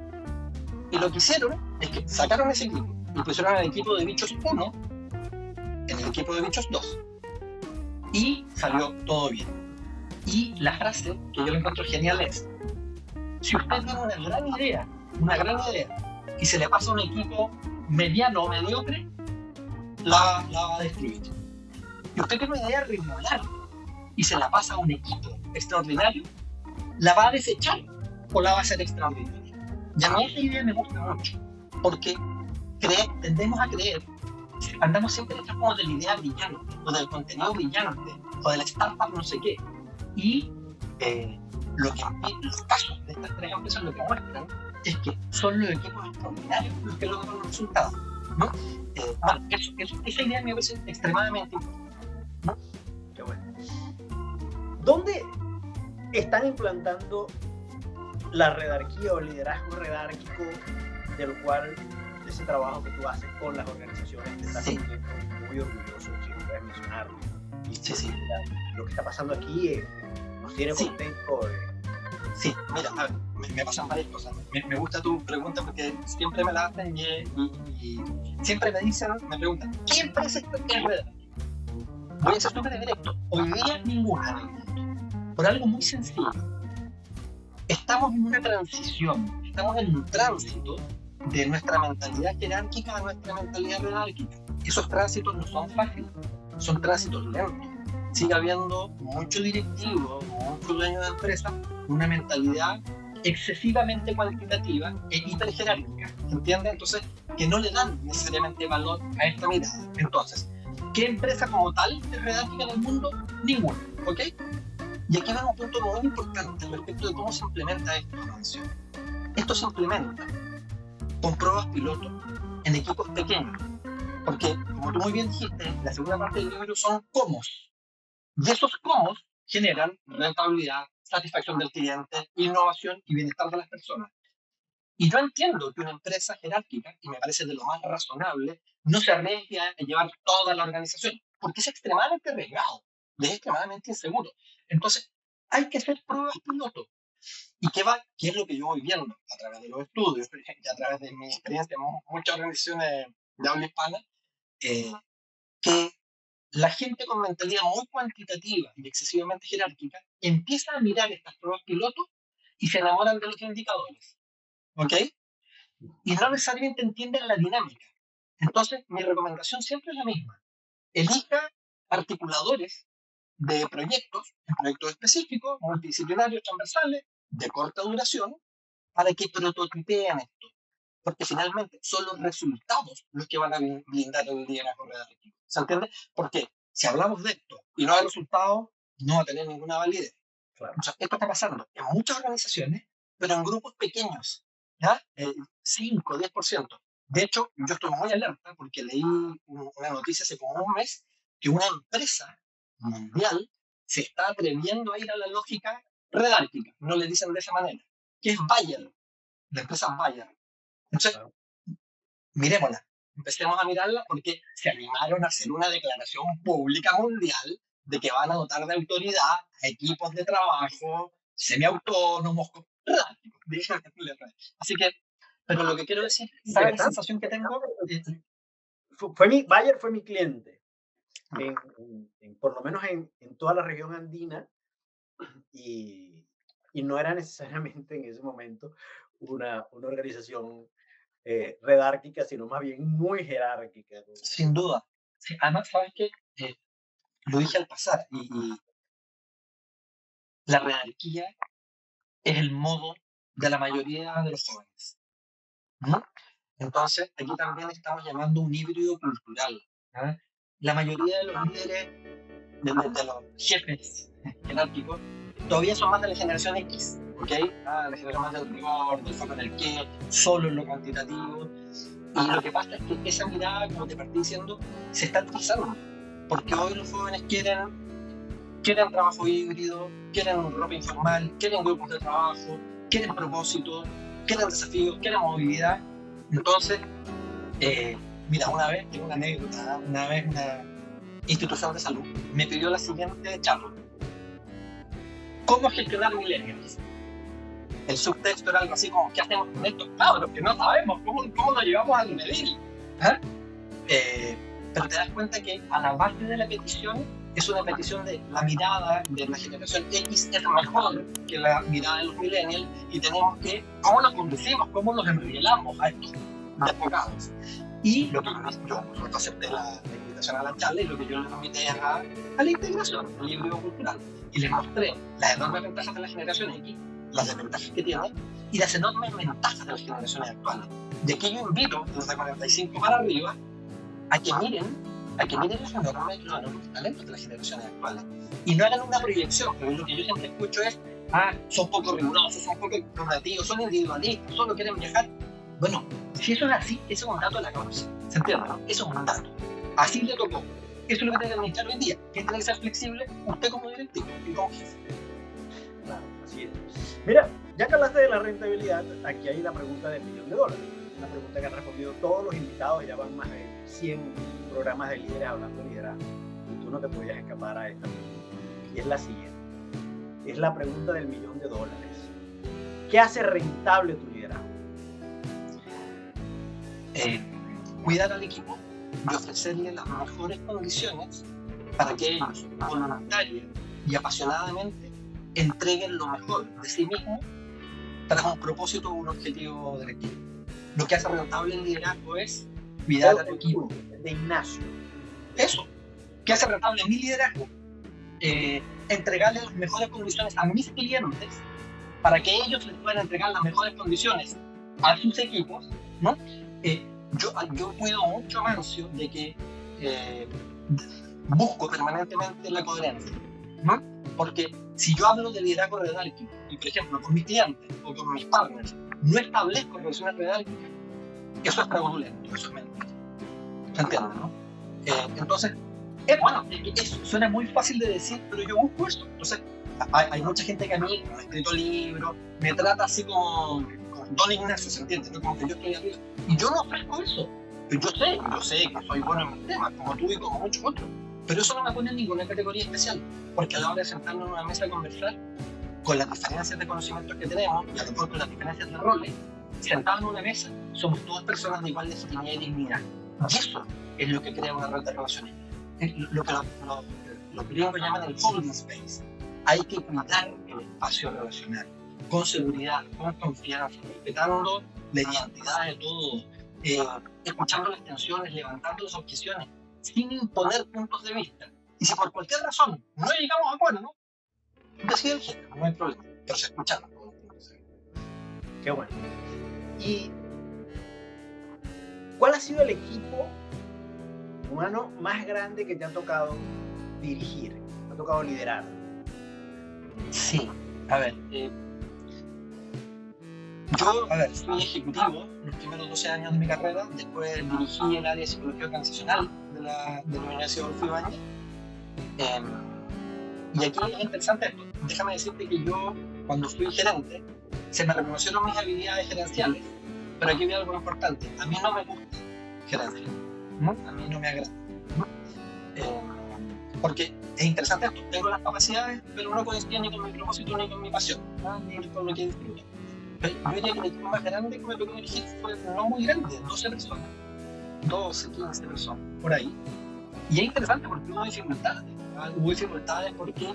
Y lo que hicieron es que sacaron ese equipo y pusieron el equipo de Bichos 1 en el equipo de Bichos 2. Y salió todo bien. Y la frase que yo encuentro genial es: si usted tiene una gran idea, y se le pasa a un equipo mediano o mediocre, la va a destruir. Y usted tiene una idea regular y se la pasa a un equipo extraordinario, la va a desechar o la va a hacer extraordinaria. Y a mí esta idea me gusta mucho, porque tendemos a creer, andamos siempre detrás como de la idea brillante, o del contenido brillante, o de la startup no sé qué. Y los casos de estas 3 empresas lo que muestran es que son los equipos extraordinarios los que logran los resultados, ¿no? Esa idea me parece extremadamente importante, ¿no? Qué bueno. ¿Dónde están implantando la redarquía o liderazgo redárquico del cual, de ese trabajo que tú haces con las organizaciones, te estás muy orgulloso, si puedes mencionarlo? Y sí. Lo que está pasando aquí nos tiene contento. Sí, mira, a ver, me pasan varias cosas. Me gusta tu pregunta porque siempre me la hacen y siempre me preguntan, ¿qué empresa es redárquica? Voy a ser súper directo. Hoy día ninguna en el mundo. Por algo muy sencillo. Estamos en una transición, estamos en un tránsito de nuestra mentalidad jerárquica a nuestra mentalidad redárquica. Esos tránsitos no son fáciles, son tránsitos lentos. Sigue habiendo mucho directivo, mucho dueño de empresa, una mentalidad excesivamente cuantitativa e hiperjerárquica, ¿entiendes? Entonces, que no le dan necesariamente valor a esta mirada. Entonces, ¿qué empresa como tal es redárquica en el mundo? Ninguna, ¿ok? Y aquí va un punto muy importante respecto de cómo se implementa esto, Amancio. Esto se implementa con pruebas piloto en equipos pequeños, porque, como tú muy bien dijiste, la segunda parte del libro son cómo. Y esos cómo generan rentabilidad, satisfacción del cliente, innovación y bienestar de las personas. Y yo entiendo que una empresa jerárquica, y me parece de lo más razonable, no se arriesgue a llevar toda la organización, porque es extremadamente arriesgado, es extremadamente inseguro. Entonces, hay que hacer pruebas piloto. ¿Y qué es lo que yo voy viendo a través de los estudios y a través de mi experiencia en muchas organizaciones de habla hispana? Que la gente con mentalidad muy cuantitativa y excesivamente jerárquica empieza a mirar estas pruebas piloto y se enamoran de los indicadores, ¿ok? Y no necesariamente entienden la dinámica. Entonces, mi recomendación siempre es la misma. Elija articuladores de proyectos específicos, multidisciplinarios, transversales, de corta duración, para que prototipeen esto. Porque finalmente son los resultados los que van a blindar el liderazgo redactivo. ¿Se entiende? Porque si hablamos de esto y no hay resultados, no va a tener ninguna validez. Claro. O sea, esto está pasando en muchas organizaciones, pero en grupos pequeños, ¿ya? 5, 10%. De hecho, yo estoy muy alerta porque leí una noticia hace como un mes que una empresa mundial se está atreviendo a ir a la lógica redárquica, no le dicen de esa manera, que es Bayer, la empresa Bayer. Entonces, miremosla, empecemos a mirarla porque se animaron a hacer una declaración pública mundial de que van a dotar de autoridad a equipos de trabajo semiautónomos, redárquicos. Así que, pero lo que quiero decir, ¿sabes la sensación que tengo? Bayer fue mi cliente, por lo menos en toda la región andina, y y no era necesariamente en ese momento una organización redárquica, sino más bien muy jerárquica. Sin duda. Sí, además, ¿sabes qué? Lo dije al pasar, y la redarquía es el modo de la mayoría de los jóvenes. ¿No? Entonces, aquí también estamos llamando un híbrido cultural. ¿Ah? La mayoría de los líderes, de los jefes jerárquicos, todavía son más de la generación X, ¿ok? La generación más del rigor, del foco en el qué, solo en lo cuantitativo. Y lo que pasa es que esa mirada, como te partí diciendo, se está utilizando. Porque hoy los jóvenes quieren trabajo híbrido, quieren ropa informal, quieren grupos de trabajo, quieren propósito, quieren desafíos, quieren movilidad. Entonces, mira, una vez, tengo una anécdota, una vez una institución de salud me pidió la siguiente charla: ¿cómo gestionar millennials? El subtexto era algo así como: ¿qué hacemos con estos cabros que no sabemos? ¿Cómo lo llevamos al medir? ¿Ah? Pero te das cuenta que a la base de la petición es una petición de la mirada de la generación X es mejor que la mirada de los millennials, y tenemos que, ¿cómo los conducimos? ¿Cómo los enrielamos a estos desfocados? Y lo que yo acepté la invitación a la charla, y lo que yo les invité a la integración, al híbrido cultural, y les mostré las enormes ventajas de la generación X, las desventajas que tiene y las enormes ventajas de las generaciones actuales. De aquí yo invito a los de 45 para arriba a que miren los enormes talentos de las generaciones actuales y no hagan una proyección, porque lo que yo siempre escucho es: son poco rigurosos, son poco corporativos, son individualistas, solo quieren viajar. Bueno, si eso es así, eso es un dato de la causa, ¿se entiende, no? Eso es un dato, así le tocó. Eso es lo que tiene que administrar hoy en día, que tiene que ser flexible usted como directivo y como jefe. Claro, así es. Mira, ya que hablaste de la rentabilidad, aquí hay la pregunta del $1.000.000. Una pregunta que han respondido todos los invitados, ya van más de 100 programas de líderes hablando de liderazgo, y tú no te podías escapar a esta pregunta. Y es la siguiente. Es la pregunta del $1.000.000. ¿Qué hace rentable tu liderazgo? Cuidar al equipo y ofrecerle las mejores condiciones para que ellos, voluntaria y apasionadamente, entreguen lo mejor de sí mismos tras un propósito o un objetivo del equipo. Lo que hace rentable el liderazgo es cuidar al equipo. De Ignacio. Eso. ¿Qué hace rentable mi liderazgo? Entregarle las mejores condiciones a mis clientes para que ellos les puedan entregar las mejores condiciones a sus equipos, ¿no? Yo cuido mucho, Mancio, de que busco permanentemente la coherencia, ¿no? Porque si yo hablo de liderazgo redárquico y, por ejemplo, con mis clientes o con mis partners no establezco relaciones redárquicas, eso es fraudulento, eso es mentira. ¿Se entiende, no? Entonces, bueno, suena muy fácil de decir, pero yo busco eso. Entonces, hay mucha gente que a mí me ha escrito libros, me trata así como Don Ignacio, ¿se entiende? ¿No? Como que yo estoy arriba. Y yo no ofrezco eso. Yo sé que soy bueno en mis temas, como tú y como muchos otros. Pero eso no me pone en ninguna categoría especial, porque a la hora de sentarnos en una mesa a conversar, con las diferencias de conocimientos que tenemos, y a lo mejor con las diferencias de roles, sentados en una mesa, somos todas personas de igual legitimidad y dignidad. Y eso es lo que crea una red de relaciones. Lo que los griegos llaman el holding space. Hay que cuidar el espacio relacional, con seguridad, con confianza, respetando la identidad de todos, escuchando las tensiones, levantando las objeciones, sin imponer puntos de vista. Y si por cualquier razón no llegamos a acuerdo, decide el jefe, no hay problema, pero se escucha. Qué bueno. ¿Y cuál ha sido el equipo humano más grande que te ha tocado dirigir, te ha tocado liderar? Sí, a ver, yo fui ejecutivo los primeros 12 años de mi carrera, después dirigí el área de psicología organizacional de la Universidad Adolfo Ibáñez. Y aquí es interesante esto. Déjame decirte que yo, cuando fui gerente, se me reconocieron mis habilidades gerenciales, pero aquí viene algo importante. A mí no me gusta gerencia, ¿no? A mí no me agrada, ¿no? Porque es interesante esto. Tengo las capacidades, pero no coinciden ni con mi propósito ni con mi pasión, ¿no? Ni con lo que disfruto. Yo diría que el equipo más grande que me tocó dirigir fue no muy grande, 12 personas, 12, 15 personas, por ahí. Y es interesante porque hubo dificultades. Hubo dificultades porque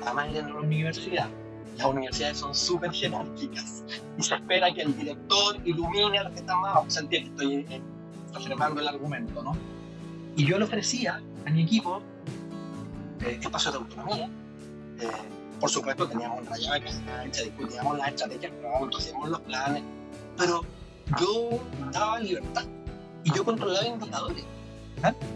además era en una universidad. Las universidades son súper jerárquicas y se espera que el director ilumine a los que están más abajo. Se entiende, estoy afirmando el argumento, ¿no? Y yo le ofrecía a mi equipo espacios de autonomía. Por supuesto, teníamos una llave de cancha, discutíamos las estrategias, hacíamos los planes, pero yo daba libertad y yo controlaba indicadores.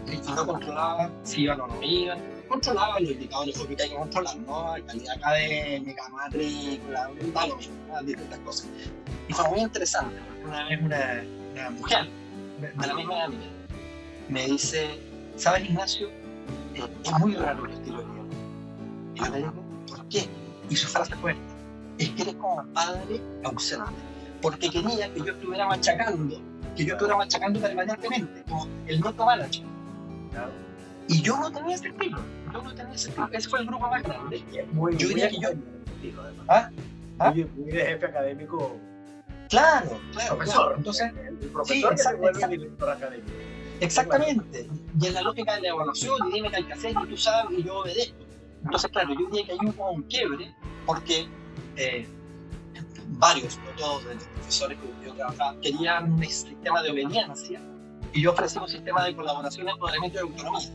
Y no controlaba si iban o no iban, controlaba los indicadores que hay que controlar, ¿no? Calidad académica, matrícula, da lo mismo, distintas cosas. Y fue muy interesante, porque una vez una mujer de la misma edad mía me dice, ¿sabes, Ignacio? Es muy raro el estilo de vida. Y yo le digo, ¿por qué? Y su frase fue, es que eres como padre ausente, porque quería que yo estuviera machacando permanentemente, como el noto manager. Claro. Y yo no tenía ese estilo, ese fue el grupo más grande. Yo diría que yo... Muy de jefe académico. Claro. Profesor. Entonces, el profesor que se vuelve director académico. Exactamente. Y en la lógica de la evaluación, y dime qué hay que hacer, y tú sabes, y yo obedezco. Entonces, claro, yo diría que hay un quiebre, porque varios, no todos de los profesores con los que yo trabajaba, querían un sistema de obediencia, y yo ofrecí un sistema de colaboración, empoderamiento y autonomía,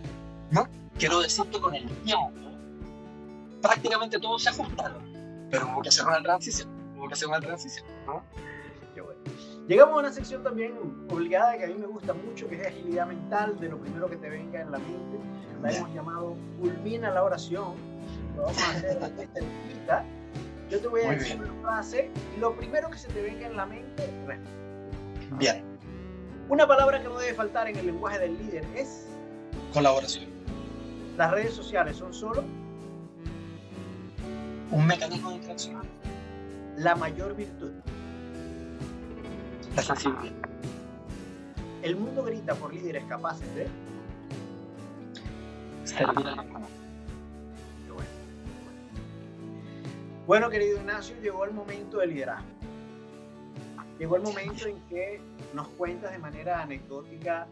¿no? Quiero decir que con el tiempo, prácticamente todos se ajustaron, pero hubo que hacer una transición, ¿no? Qué bueno. Llegamos a una sección también obligada que a mí me gusta mucho, que es agilidad mental, de lo primero que te venga en la mente. La hemos llamado Culmina la oración. Lo vamos a hacer en esta lista. Yo te voy a decir una frase y lo primero que se te venga en la mente, responde. Bien. Una palabra que no debe faltar en el lenguaje del líder es colaboración. Las redes sociales son solo un mecanismo de interacción. La mayor virtud. La sensibilidad. El mundo grita por líderes capaces de servir a los demás. Qué bueno. Bueno, querido Ignacio, llegó el momento del liderazgo. Llegó el momento en que nos cuentas de manera anecdótica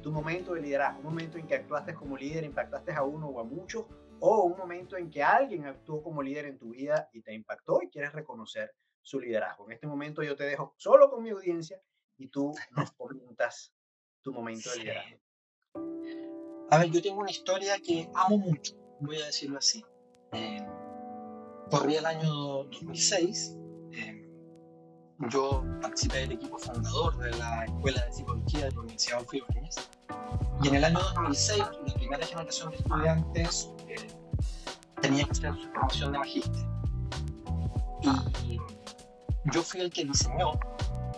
tu momento de liderazgo, un momento en que actuaste como líder, impactaste a uno o a muchos, o un momento en que alguien actuó como líder en tu vida y te impactó y quieres reconocer su liderazgo. En este momento yo te dejo solo con mi audiencia y tú nos comentas tu momento de liderazgo. A ver, yo tengo una historia que amo mucho, voy a decirlo así. Corría el año 2006. Yo participé del equipo fundador de la Escuela de Psicología de la Universidad Adolfo Ibáñez. Y en el año 2006, la primera generación de estudiantes tenía que hacer su formación de magíster. Y yo fui el que diseñó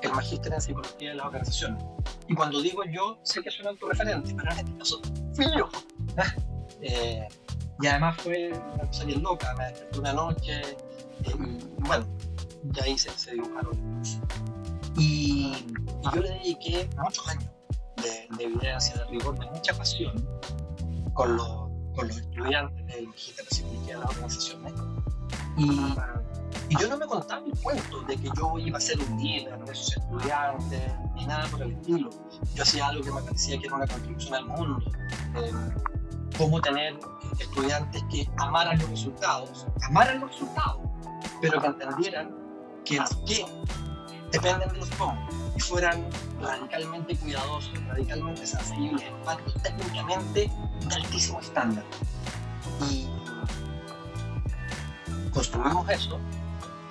el magíster en Psicología de las Organizaciones. Y cuando digo yo, sé que soy un autorreferente, pero en este caso fui yo. Y además fue una cosa bien loca, me desperté una noche y bueno, ya ahí se dibujaron. Y yo le dediqué muchos años de evidencia, de rigor, de mucha pasión con los estudiantes del magíster de Psicología de las Organizaciones. Y yo no me contaba el cuento de que yo iba a ser un líder de esos estudiantes, ni nada por el estilo. Yo hacía algo que me parecía que era una contribución al mundo. Cómo tener estudiantes que amaran los resultados, pero que entendieran que los qué dependen de los cómo, y fueran radicalmente cuidadosos, radicalmente sensibles, empáticos, técnicamente de altísimo estándar. Y construimos eso,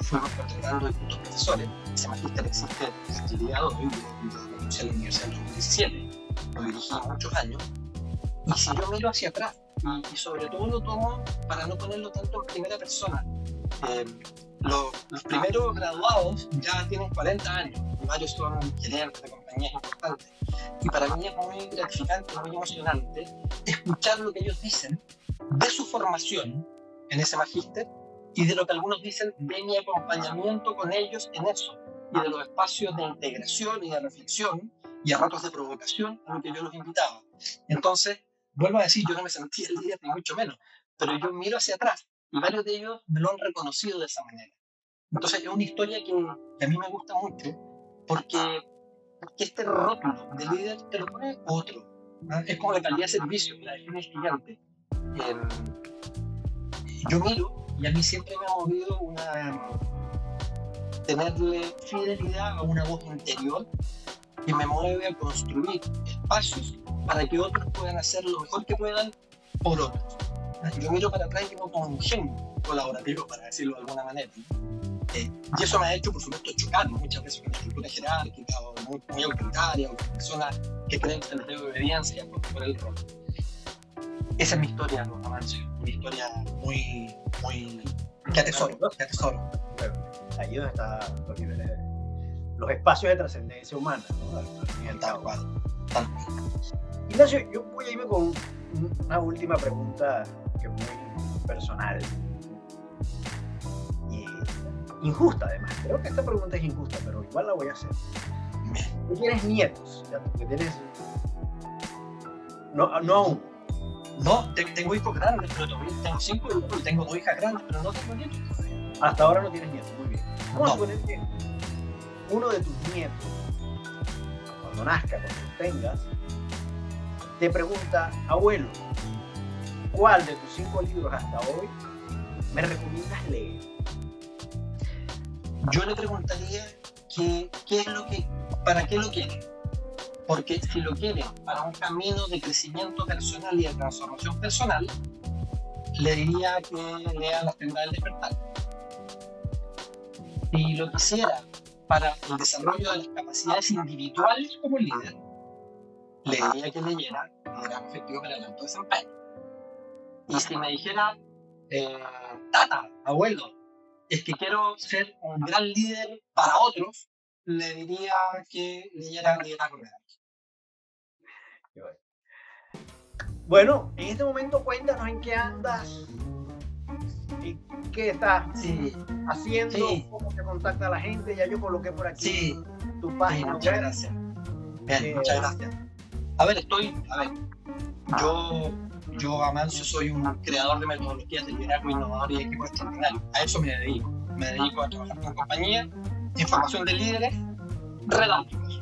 fuimos contratando distintos profesores. Ese magíster existe hasta el día de hoy, lo conocí en la universidad en 2017, lo dirigí muchos años. Y si yo miro hacia atrás, y sobre todo lo tomo para no ponerlo tanto en primera persona, los primeros graduados ya tienen 40 años, y varios son gerentes de compañías importantes. Y para mí es muy gratificante, muy emocionante escuchar lo que ellos dicen de su formación en ese magíster y de lo que algunos dicen de mi acompañamiento con ellos en eso, y de los espacios de integración y de reflexión y a ratos de provocación a lo que yo los invitaba. Entonces, vuelvo a decir, yo no me sentía el líder ni mucho menos, pero yo miro hacia atrás y varios de ellos me lo han reconocido de esa manera. Entonces es una historia que a mí me gusta mucho porque este rótulo de líder te lo pone otro, ¿no? Es como la calidad de servicio que la define el cliente. Yo miro Y a mí siempre me ha movido tenerle fidelidad a una voz interior que me mueve a construir espacios para que otros puedan hacer lo mejor que puedan por otros. Yo miro para atrás y tengo como un gen colaborativo, para decirlo de alguna manera. Y eso me ha hecho, por supuesto, chocar muchas veces con una estructura jerárquica o muy autoritaria, o con personas que creen que se les debe obediencia por el rol. Esa es mi historia, ¿no? Una historia muy que atesoro. Ahí donde están los niveles, los espacios de trascendencia humana, ¿no? Tal cual. Ignacio, yo voy a irme con una última pregunta que es muy personal y injusta, además. Creo que esta pregunta es injusta, pero igual la voy a hacer. Tú tienes nietos, ¿ya? Tú tienes... No aún. No, tengo hijos grandes, pero todavía tengo 5 hijos y tengo 2 hijas grandes, pero no tengo nietos. Hasta ahora no tienes nietos, muy bien. Vamos No. a suponer que uno de tus nietos, cuando nazca, cuando los tengas, te pregunta: abuelo, ¿cuál de tus 5 libros hasta hoy me recomiendas leer? Yo le preguntaría para qué lo quieren. Porque si lo quieren para un camino de crecimiento personal y de transformación personal, le diría que lea Las Sendas del Despertar. Si lo quisiera para el desarrollo de las capacidades individuales como líder, le diría que leyera Liderazgo Efectivo para el Alto Desempeño. Y si me dijera, tata, abuelo, es que quiero ser un gran líder para otros, le diría que leyera Liderazgo Real. Bueno, en este momento cuéntanos en qué andas, y qué estás haciendo, cómo te contacta la gente. Ya yo coloqué por aquí tu página. Muchas gracias. Bien, muchas gracias. Yo, Amancio, soy un creador de metodologías de liderazgo innovador y de equipos extraordinarios. A eso me dedico. Me dedico a trabajar con compañías en formación de líderes redactivos,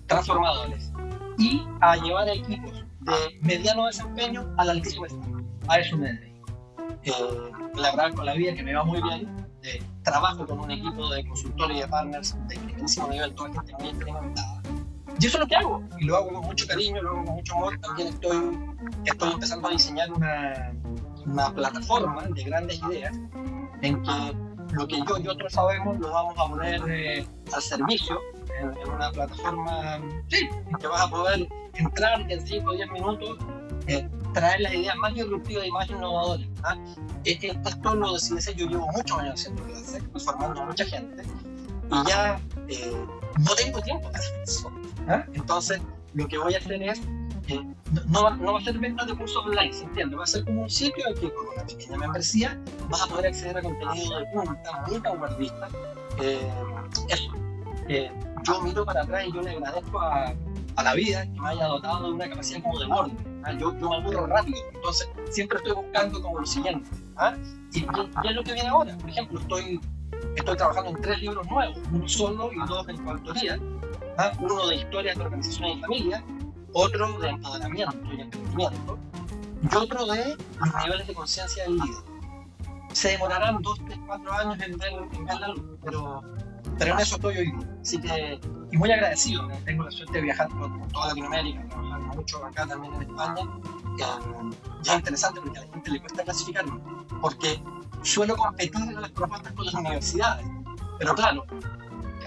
transformadores, y a llevar a equipos de mediano desempeño al altísimo desempeño. A eso me dedico. La verdad, con la vida que me va muy bien, trabajo con un equipo de consultores y de partners de primerísimo nivel, toda gente muy experimentada. Y eso es lo que hago, y lo hago con mucho cariño, lo hago con mucho amor. También estoy empezando a diseñar una plataforma de grandes ideas en que lo que yo y otros sabemos lo vamos a poner al servicio en una plataforma en que vas a poder entrar y en 5 o 10 minutos traer las ideas más disruptivas y más innovadoras. Esto lo decidí, yo llevo muchos años haciendo clases, formando a mucha gente, y ya no tengo tiempo para eso. Entonces, lo que voy a hacer es, no va a ser venta de cursos online, ¿se entiende? Va a ser como un sitio en que con una pequeña membresía vas a poder acceder a contenido de punta, muy vanguardista. Yo miro para atrás y yo le agradezco a la vida que me haya dotado de una capacidad como de borde. Yo me aburro rápido, entonces siempre estoy buscando como lo siguiente. Y es lo que viene ahora. Por ejemplo, estoy trabajando en 3 libros nuevos, uno solo y 2 en coautoría. Uno de historias de organización y familia, otro de empoderamiento y emprendimiento, y otro de los niveles de conciencia del líder. Se demorarán 2, 3, 4 años en ver la luz, pero en eso estoy hoy. Así que, y muy agradecido, tengo la suerte de viajar por toda Latinoamérica, trabajar mucho acá también en España. Ya es interesante porque a la gente le cuesta clasificarme, porque suelo competir en las propuestas con las universidades, pero claro,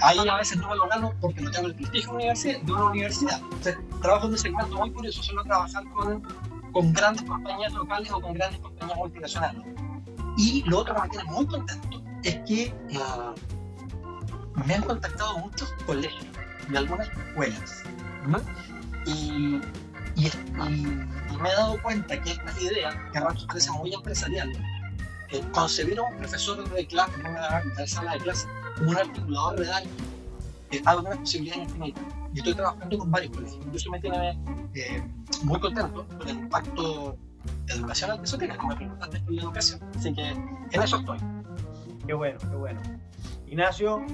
ahí a veces no me lo gano porque no tengo el prestigio de una universidad. Entonces, trabajo en un segmento muy curioso, suelo trabajar con grandes compañías locales o con grandes compañías multinacionales. Y lo otro que me tiene muy contento es que me han contactado muchos colegios y algunas escuelas, ¿no? Y me he dado cuenta que estas ideas, que a ratos parecen muy empresariales, concebir a un profesor de clase, una sala de clase, como un articulador redal, abre unas posibilidades infinitas. Y estoy trabajando con varios colegios, y eso me tiene muy contento por el impacto educacional que eso tiene, como me preguntaste por la educación. Así que en eso estoy. Qué bueno, qué bueno. Ignacio,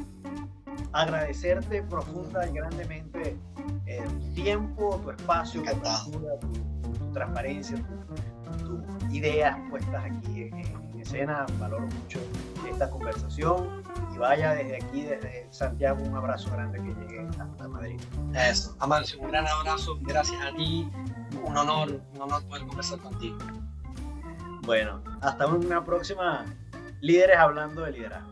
agradecerte profunda y grandemente tu tiempo, tu espacio, tu apertura, tu transparencia, tus ideas puestas aquí en escena. Valoro mucho esta conversación y vaya desde aquí, desde Santiago, un abrazo grande que llegue hasta Madrid. Eso, Amancio, un gran abrazo, gracias a ti, un honor poder conversar contigo. Bueno, hasta una próxima Líderes Hablando de Liderazgo.